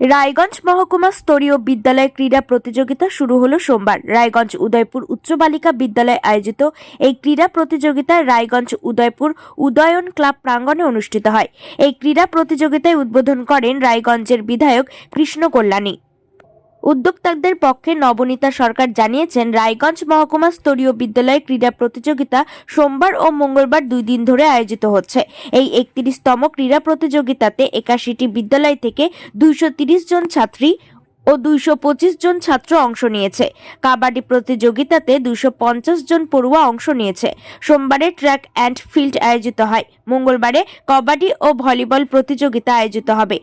রায়গঞ্জ মহকুমা স্তরীয় বিদ্যালয় ক্রীড়া প্রতিযোগিতা শুরু হলো সোমবার। রায়গঞ্জ উদয়পুর উচ্চ বালিকা বিদ্যালয়ে আয়োজিত এই ক্রীড়া প্রতিযোগিতা রায়গঞ্জ উদয়পুর উদয়ন ক্লাব প্রাঙ্গণে অনুষ্ঠিত হয়। এই ক্রীড়া প্রতিযোগিতায় উদ্বোধন করেন রায়গঞ্জের বিধায়ক কৃষ্ণ কল্যাণী। উদ্যোক্তাদের পক্ষে নবনীতা সরকার জানিয়েছেন, রায়গঞ্জ মহকুমা স্তরীয় বিদ্যালয় ক্রীড়া প্রতিযোগিতা সোমবার ও মঙ্গলবার 2 দিন ধরে আয়োজিত হচ্ছে। এই 31তম ক্রীড়া প্রতিযোগিতাতে 81টি বিদ্যালয় থেকে 230 জন ছাত্রী ও 225 জন ছাত্র অংশ নিয়েছে। কাবাডি প্রতিযোগিতাতে 250 জন পড়ুয়া অংশ নিয়েছে। সোমবারে ট্র্যাক অ্যান্ড ফিল্ড আয়োজিত হয়। মঙ্গলবারে কবাডি ও ভলিবল প্রতিযোগিতা আয়োজিত হবে।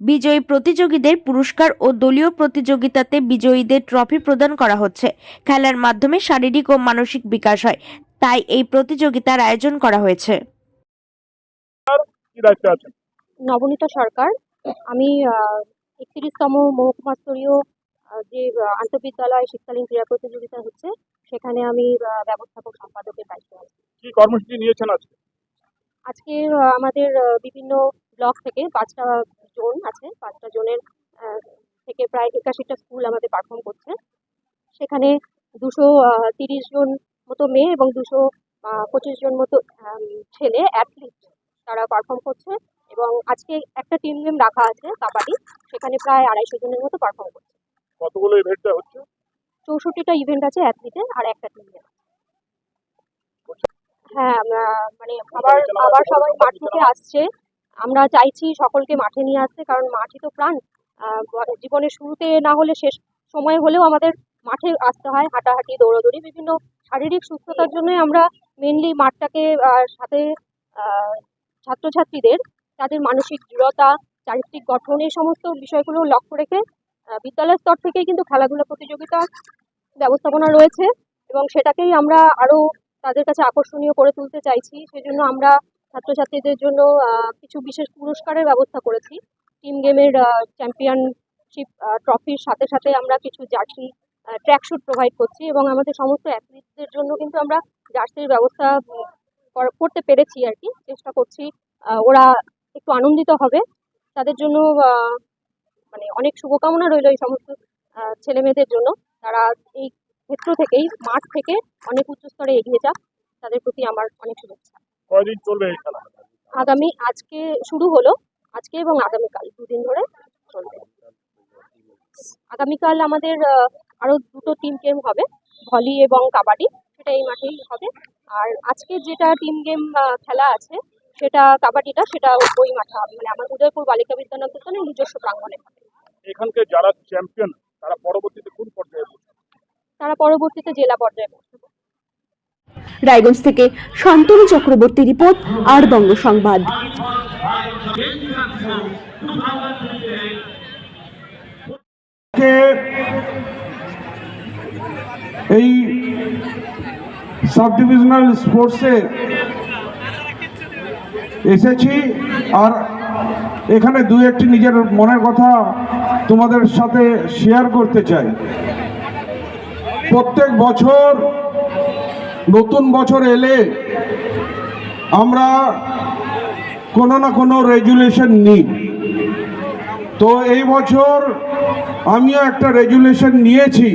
বিজয়ী প্রতিযোগীদের পুরস্কার ও দলীয় প্রতিযোগিতাতে বিজয়ীদের ট্রফি প্রদান করা হচ্ছে। খেলার মাধ্যমে শারীরিক ও মানসিক বিকাশ হয়, তাই এই প্রতিযোগিতার আয়োজন করা হয়েছে। নবনীতা সরকার, আমি 31তম মহকুমা স্তরীয় যে আন্তঃবিদ্যালয় শীতকালীন ক্রীড়া প্রতিযোগিতা হচ্ছে সেখানে আমি ব্যবস্থাপক সম্পাদকের দায়িত্বে আছি। কি কর্মসূচি নিয়েছেন আজকে? আজকে আমাদের বিভিন্ন ব্লক থেকে 5টা জোন আছে, 5টা জোনের থেকে প্রায় 81টা স্কুল আমাদের পারফর্ম করছে। সেখানে 230 জন মতো মেয়ে এবং 225 জন মতো ছেলে অ্যাথলিট তারা পারফর্ম করছে। এবং আজকে একটা টিম গেম রাখা আছে কাবাডি, সেখানে প্রায় 250 জনের মতো পারফর্ম করছে। কতগুলো ইভেন্টটা হচ্ছে? 64টা ইভেন্ট আছে অ্যাথলিটের আর একটা টিম গেম। হ্যাঁ, মানে আবার সবাই মাঠ থেকে আসছে। আমরা চাইছি সকলকে মাঠে নিয়ে আসতে, কারণ মাঠই তো প্রাণ। জীবনের শুরুতে না হলে শেষ সময় হলেও আমাদের মাঠে আসতে হয়। হাঁটাহাঁটি, দৌড়াদৌড়ি, বিভিন্ন শারীরিক সুস্থতার জন্য আমরা মেনলি মাঠটাকে সাথে ছাত্রছাত্রীদের তাদের মানসিক দৃঢ়তা, চারিত্রিক গঠন, এই সমস্ত বিষয়গুলো লক্ষ্য রেখে বিদ্যালয় স্তর থেকেই কিন্তু খেলাধুলা প্রতিযোগিতা ব্যবস্থাপনা রয়েছে এবং সেটাকেই আমরা আরো তাদের কাছে আকর্ষণীয় করে তুলতে চাইছি। সেজন্য আমরা ছাত্রছাত্রীদের জন্য কিছু বিশেষ পুরস্কারের ব্যবস্থা করেছি। টিম গেমের চ্যাম্পিয়নশিপ ট্রফির সাথে সাথে আমরা কিছু জার্সি, ট্র্যাকশুট প্রোভাইড করছি এবং আমাদের সমস্ত অ্যাথলিটদের জন্য কিন্তু আমরা জার্সির ব্যবস্থা করতে পেরেছি আর কি। চেষ্টা করছি ওরা একটু আনন্দিত হবে। তাদের জন্য মানে অনেক শুভকামনা রইল এই সমস্ত ছেলে মেয়েদের জন্য। তারা এই ক্ষেত্র থেকেই মাঠ থেকে অনেক উচ্চ স্তরে এগিয়ে যাক, তাদের প্রতি আমার অনেক শুভেচ্ছা। কয়দিন চলবে এই খেলা? আজকে শুরু হলো, আজকে এবং আগামীকাল 2 দিন ধরে চলবে। আগামীকাল আমাদের আরো 2টো টিম গেম হবে, ভলি এবং কাবাডি, সেটা এই মাঠেই হবে। আর আজকে যেটা টিম গেম খেলা আছে সেটা কাবাডিটা, সেটা ওই মাঠে হবে, মানে আমার উদয়পুর বালিকা বিদ্যানিকেতনের নিজস্ব প্রাঙ্গণে হবে। এখানকার যারা চ্যাম্পিয়ন তারা পরবর্তীতে কোন পর্যায়ে? তারা পরবর্তীতে জেলা পর্যায়ে পৌঁছবে। রায়গঞ্জ থেকে শান্তনু চক্রবর্তী রিপোর্ট, আর বঙ্গ সংবাদ। এই সাব ডিভিশনাল স্পোর্টসে এসেছি আর এখানে 2-1টি নিজের মনের কথা তোমাদের সাথে শেয়ার করতে চাই। প্রত্যেক বছর নতুন বছর এলে আমরা কোনো না কোনো রেজুলেশন নিই। তো এই বছর আমিও একটা রেজুলেশন নিয়েছি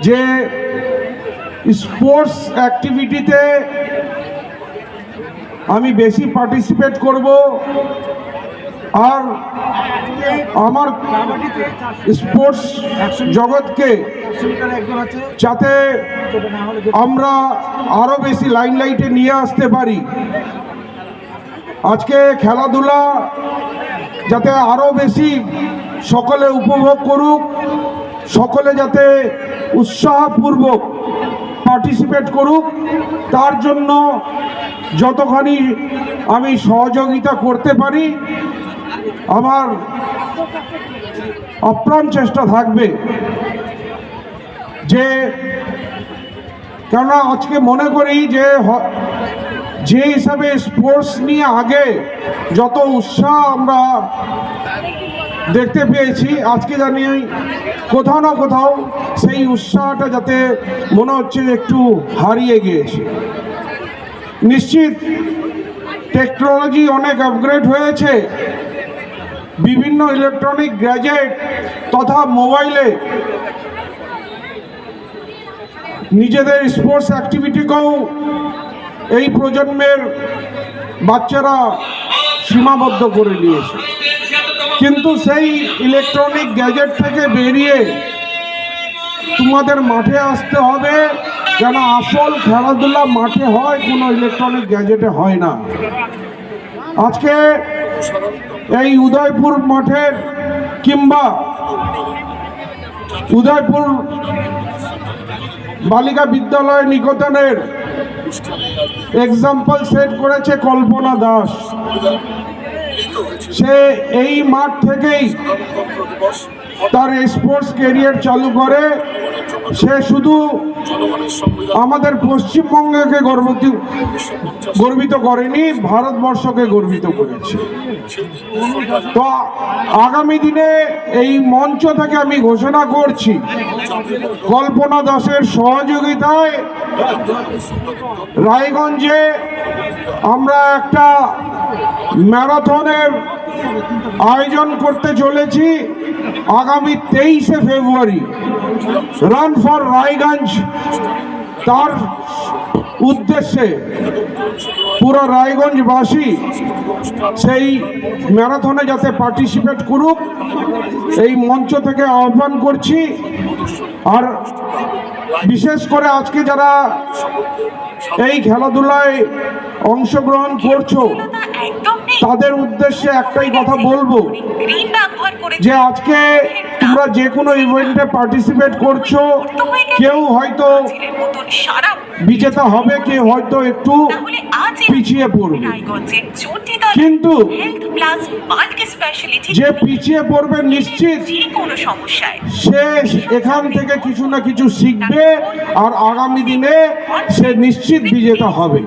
যে স্পোর্টস অ্যাক্টিভিটিতে আমি বেশি পার্টিসিপেট করব আর আমার স্পোর্টস জগৎকে যাতে আমরা আরো বেশি লাইমলাইটে নিয়ে আসতে পারি। আজকে খেলাধুলা যাতে আরো বেশি সকলে উপভোগ করুক, সকলে যাতে উৎসাহপূর্বক পার্টিসিপেট করুক, তার জন্য যতখানি আমি সহযোগিতা করতে পারি আমার আপ্রাণ চেষ্টা থাকবে। যে কেননা আজকে মনে করি যে হিসাবে স্পোর্টস নিয়ে আগে যত উৎসাহ আমরা দেখতে পেয়েছি, আজকে জানি কোথাও না কোথাও সেই উৎসাহটা যাতে মনে হচ্ছে একটু হারিয়ে গিয়েছে। নিশ্চিত টেকনোলজি অনেক আপগ্রেড হয়েছে, বিভিন্ন ইলেকট্রনিক গ্যাজেট তথা মোবাইলে নিজেদের স্পোর্টস অ্যাক্টিভিটিকেও এই প্রজন্মের বাচ্চারা সীমাবদ্ধ করে নিয়েছে। কিন্তু সেই ইলেকট্রনিক গ্যাজেট থেকে বেরিয়ে তোমাদের মাঠে আসতে হবে, যেন আসল খেলাধুলা মাঠে হয়, কোনো ইলেকট্রনিক গ্যাজেটে হয় না। আজকে এই উদয়পুর মাঠের কিংবা উদয়পুর বালিকা বিদ্যালয় নিকেতনের এক্সাম্পল সেট করেছে কল্পনা দাস। সে এই মাঠ থেকেই তার স্পোর্টস ক্যারিয়ার চালু করে। সে শুধু আমাদের পশ্চিমবঙ্গকে গর্বিত করেনি, ভারতবর্ষকে গর্বিত করেছে। তো আগামী দিনে এই মঞ্চ থেকে আমি ঘোষণা করছি, কল্পনা দাসের সহযোগিতায় রায়গঞ্জে আমরা একটা ম্যারাথনের আয়োজন করতে চলেছি আগামী 23শে ফেব্রুয়ারি। রান ফর রায়গঞ্জ, তার উদ্দেশ্যে পুরো রায়গঞ্জবাসী সেই ম্যারাথনে যাতে পার্টিসিপেট করুক এই মঞ্চ থেকে আহ্বান করছি। আর বিশেষ করে আজকে যারা এই খেলাধুলায় অংশগ্রহণ করছো তাদের উদ্দেশ্যে একটাই কথা বলবো, যে আজকে তোমরা যে কোনো ইভেন্টে পার্টিসিপেট করছো, কেউ হয়তো বিজেতা হবে, কেউ হয়তো একটু পিছিয়ে পড়বে, কিন্তু যে পিছিয়ে পড়বে নিশ্চিত সে এখান থেকে কিছু না কিছু শিখবে আর আগামী দিনে সে নিশ্চিত বিজেতা হবে।